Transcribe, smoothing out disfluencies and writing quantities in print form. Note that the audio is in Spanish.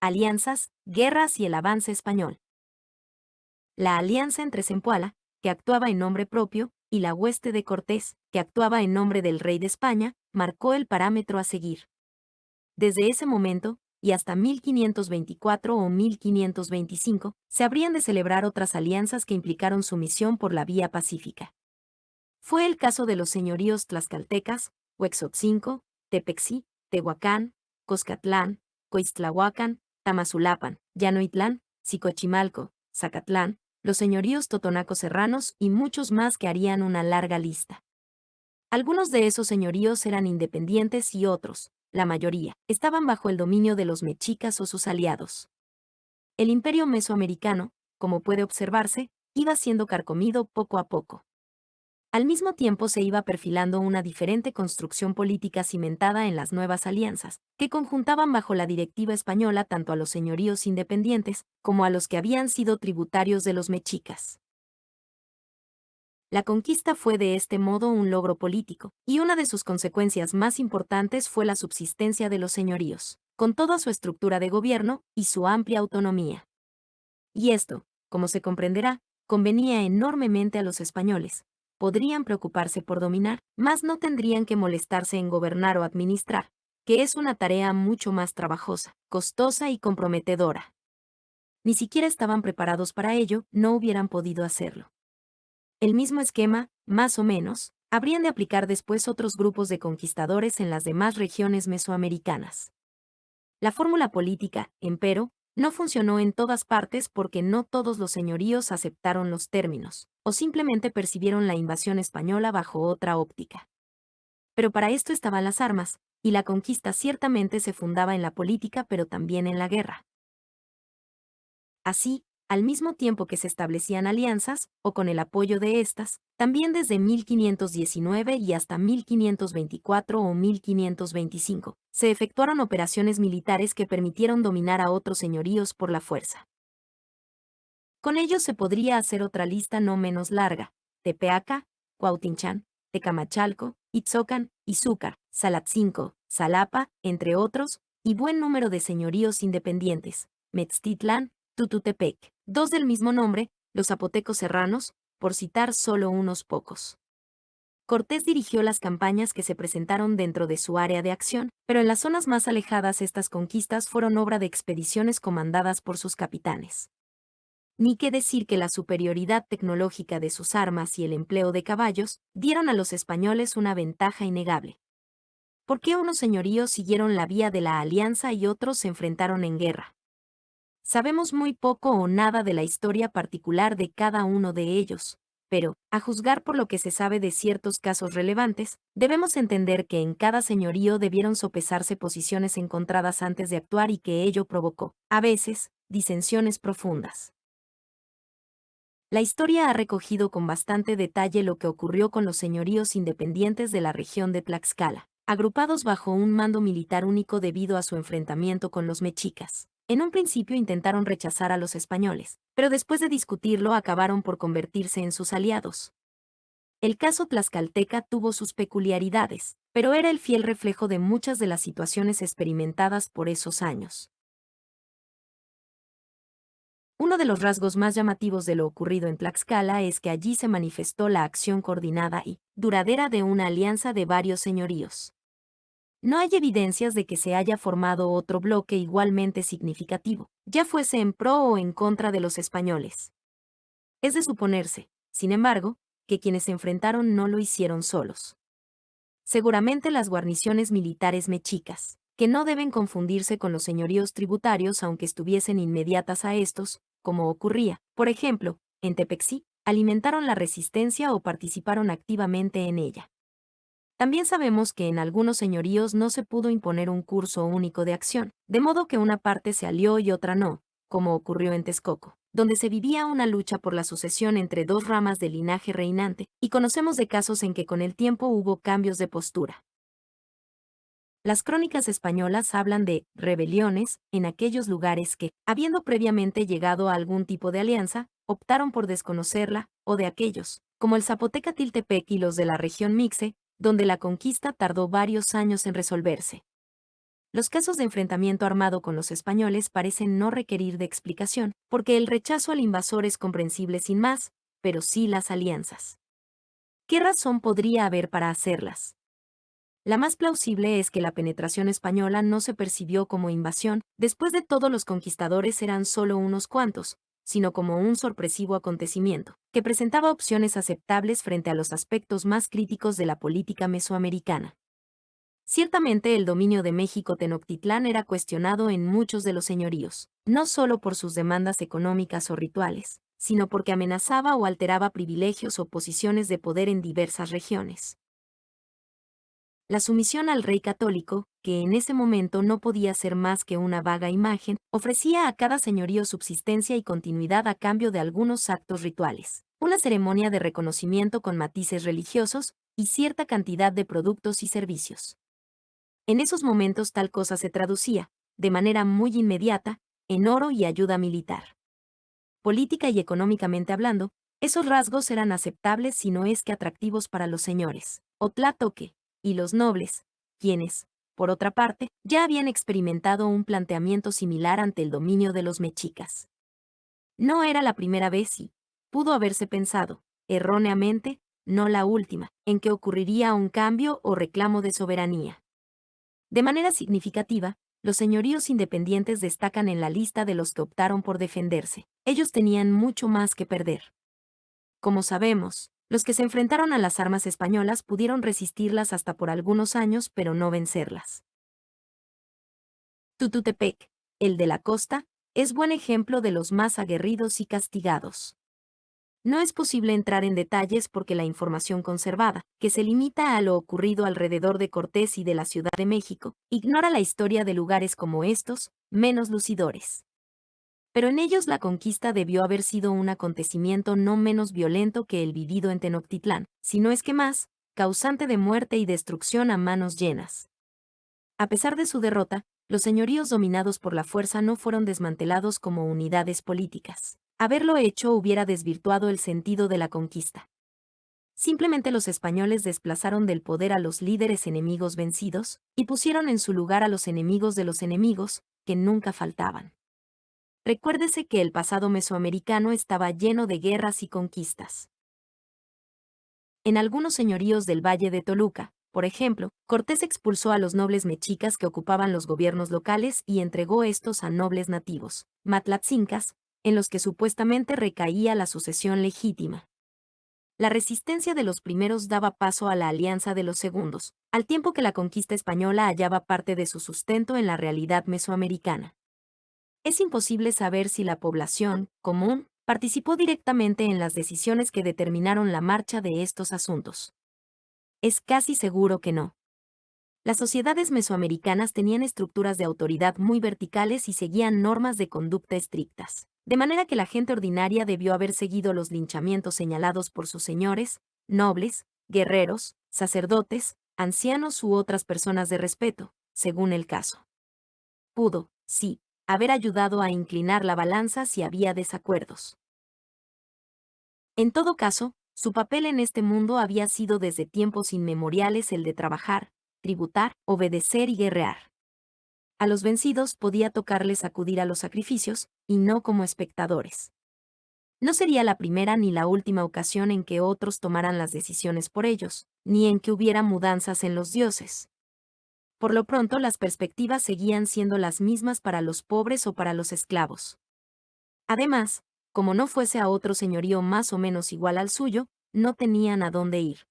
alianzas, guerras y el avance español. La alianza entre Zempoala, que actuaba en nombre propio, y la hueste de Cortés, que actuaba en nombre del rey de España, marcó el parámetro a seguir. Desde ese momento, y hasta 1524 o 1525, se habrían de celebrar otras alianzas que implicaron sumisión por la vía pacífica. Fue el caso de los señoríos tlaxcaltecas, Huexotzinco, Tepexi, Tehuacán, Coscatlán, Coixtlahuacan, Tamazulapan, Llanoitlán, Xicochimalco, Zacatlán, los señoríos totonacos serranos y muchos más que harían una larga lista. Algunos de esos señoríos eran independientes y otros, la mayoría, estaban bajo el dominio de los mexicas o sus aliados. El imperio mesoamericano, como puede observarse, iba siendo carcomido poco a poco. Al mismo tiempo se iba perfilando una diferente construcción política cimentada en las nuevas alianzas, que conjuntaban bajo la directiva española tanto a los señoríos independientes como a los que habían sido tributarios de los mexicas. La conquista fue de este modo un logro político, y una de sus consecuencias más importantes fue la subsistencia de los señoríos, con toda su estructura de gobierno y su amplia autonomía. Y esto, como se comprenderá, convenía enormemente a los españoles. Podrían preocuparse por dominar, mas no tendrían que molestarse en gobernar o administrar, que es una tarea mucho más trabajosa, costosa y comprometedora. Ni siquiera estaban preparados para ello, no hubieran podido hacerlo. El mismo esquema, más o menos, habrían de aplicar después otros grupos de conquistadores en las demás regiones mesoamericanas. La fórmula política, empero, no funcionó en todas partes porque no todos los señoríos aceptaron los términos, o simplemente percibieron la invasión española bajo otra óptica. Pero para esto estaban las armas, y la conquista ciertamente se fundaba en la política pero también en la guerra. Así, al mismo tiempo que se establecían alianzas, o con el apoyo de estas, también desde 1519 y hasta 1524 o 1525, se efectuaron operaciones militares que permitieron dominar a otros señoríos por la fuerza. Con ello se podría hacer otra lista no menos larga: Tepeaca, Cuautinchán, Tecamachalco, Itzocan, Izúcar, Salatzinco, Salapa, entre otros, y buen número de señoríos independientes: Metztitlán, Tututepec, dos del mismo nombre, los zapotecos serranos, por citar solo unos pocos. Cortés dirigió las campañas que se presentaron dentro de su área de acción, pero en las zonas más alejadas estas conquistas fueron obra de expediciones comandadas por sus capitanes. Ni qué decir que la superioridad tecnológica de sus armas y el empleo de caballos dieron a los españoles una ventaja innegable. ¿Por qué unos señoríos siguieron la vía de la alianza y otros se enfrentaron en guerra? Sabemos muy poco o nada de la historia particular de cada uno de ellos, pero, a juzgar por lo que se sabe de ciertos casos relevantes, debemos entender que en cada señorío debieron sopesarse posiciones encontradas antes de actuar y que ello provocó, a veces, disensiones profundas. La historia ha recogido con bastante detalle lo que ocurrió con los señoríos independientes de la región de Tlaxcala, agrupados bajo un mando militar único debido a su enfrentamiento con los mexicas. En un principio intentaron rechazar a los españoles, pero después de discutirlo acabaron por convertirse en sus aliados. El caso tlaxcalteca tuvo sus peculiaridades, pero era el fiel reflejo de muchas de las situaciones experimentadas por esos años. Uno de los rasgos más llamativos de lo ocurrido en Tlaxcala es que allí se manifestó la acción coordinada y duradera de una alianza de varios señoríos. No hay evidencias de que se haya formado otro bloque igualmente significativo, ya fuese en pro o en contra de los españoles. Es de suponerse, sin embargo, que quienes se enfrentaron no lo hicieron solos. Seguramente las guarniciones militares mexicas, que no deben confundirse con los señoríos tributarios aunque estuviesen inmediatas a estos, como ocurría, por ejemplo, en Tepexi, alimentaron la resistencia o participaron activamente en ella. También sabemos que en algunos señoríos no se pudo imponer un curso único de acción, de modo que una parte se alió y otra no, como ocurrió en Texcoco, donde se vivía una lucha por la sucesión entre dos ramas del linaje reinante, y conocemos de casos en que con el tiempo hubo cambios de postura. Las crónicas españolas hablan de rebeliones en aquellos lugares que, habiendo previamente llegado a algún tipo de alianza, optaron por desconocerla, o de aquellos, como el Zapoteca Tiltepec y los de la región Mixe, donde la conquista tardó varios años en resolverse. Los casos de enfrentamiento armado con los españoles parecen no requerir de explicación, porque el rechazo al invasor es comprensible sin más, pero sí las alianzas. ¿Qué razón podría haber para hacerlas? La más plausible es que la penetración española no se percibió como invasión, después de todo los conquistadores eran solo unos cuantos, sino como un sorpresivo acontecimiento, que presentaba opciones aceptables frente a los aspectos más críticos de la política mesoamericana. Ciertamente el dominio de México Tenochtitlán era cuestionado en muchos de los señoríos, no solo por sus demandas económicas o rituales, sino porque amenazaba o alteraba privilegios o posiciones de poder en diversas regiones. La sumisión al rey católico, que en ese momento no podía ser más que una vaga imagen, ofrecía a cada señorío subsistencia y continuidad a cambio de algunos actos rituales, una ceremonia de reconocimiento con matices religiosos y cierta cantidad de productos y servicios. En esos momentos tal cosa se traducía, de manera muy inmediata, en oro y ayuda militar. Política y económicamente hablando, esos rasgos eran aceptables si no es que atractivos para los señores, o tlatoque, y los nobles, quienes, por otra parte, ya habían experimentado un planteamiento similar ante el dominio de los mexicas. No era la primera vez y, pudo haberse pensado, erróneamente, no la última, en que ocurriría un cambio o reclamo de soberanía. De manera significativa, los señoríos independientes destacan en la lista de los que optaron por defenderse. Ellos tenían mucho más que perder. Como sabemos, los que se enfrentaron a las armas españolas pudieron resistirlas hasta por algunos años, pero no vencerlas. Tututepec, el de la costa, es buen ejemplo de los más aguerridos y castigados. No es posible entrar en detalles porque la información conservada, que se limita a lo ocurrido alrededor de Cortés y de la Ciudad de México, ignora la historia de lugares como estos, menos lucidores. Pero en ellos la conquista debió haber sido un acontecimiento no menos violento que el vivido en Tenochtitlán, si no es que más, causante de muerte y destrucción a manos llenas. A pesar de su derrota, los señoríos dominados por la fuerza no fueron desmantelados como unidades políticas. Haberlo hecho hubiera desvirtuado el sentido de la conquista. Simplemente los españoles desplazaron del poder a los líderes enemigos vencidos, y pusieron en su lugar a los enemigos de los enemigos, que nunca faltaban. Recuérdese que el pasado mesoamericano estaba lleno de guerras y conquistas. En algunos señoríos del Valle de Toluca, por ejemplo, Cortés expulsó a los nobles mexicas que ocupaban los gobiernos locales y entregó estos a nobles nativos, matlatzincas, en los que supuestamente recaía la sucesión legítima. La resistencia de los primeros daba paso a la alianza de los segundos, al tiempo que la conquista española hallaba parte de su sustento en la realidad mesoamericana. Es imposible saber si la población común participó directamente en las decisiones que determinaron la marcha de estos asuntos. Es casi seguro que no. Las sociedades mesoamericanas tenían estructuras de autoridad muy verticales y seguían normas de conducta estrictas, de manera que la gente ordinaria debió haber seguido los linchamientos señalados por sus señores, nobles, guerreros, sacerdotes, ancianos u otras personas de respeto, según el caso. Pudo, sí, haber ayudado a inclinar la balanza si había desacuerdos. En todo caso, su papel en este mundo había sido desde tiempos inmemoriales el de trabajar, tributar, obedecer y guerrear. A los vencidos podía tocarles acudir a los sacrificios, y no como espectadores. No sería la primera ni la última ocasión en que otros tomaran las decisiones por ellos, ni en que hubiera mudanzas en los dioses. Por lo pronto las perspectivas seguían siendo las mismas para los pobres o para los esclavos. Además, como no fuese a otro señorío más o menos igual al suyo, no tenían a dónde ir.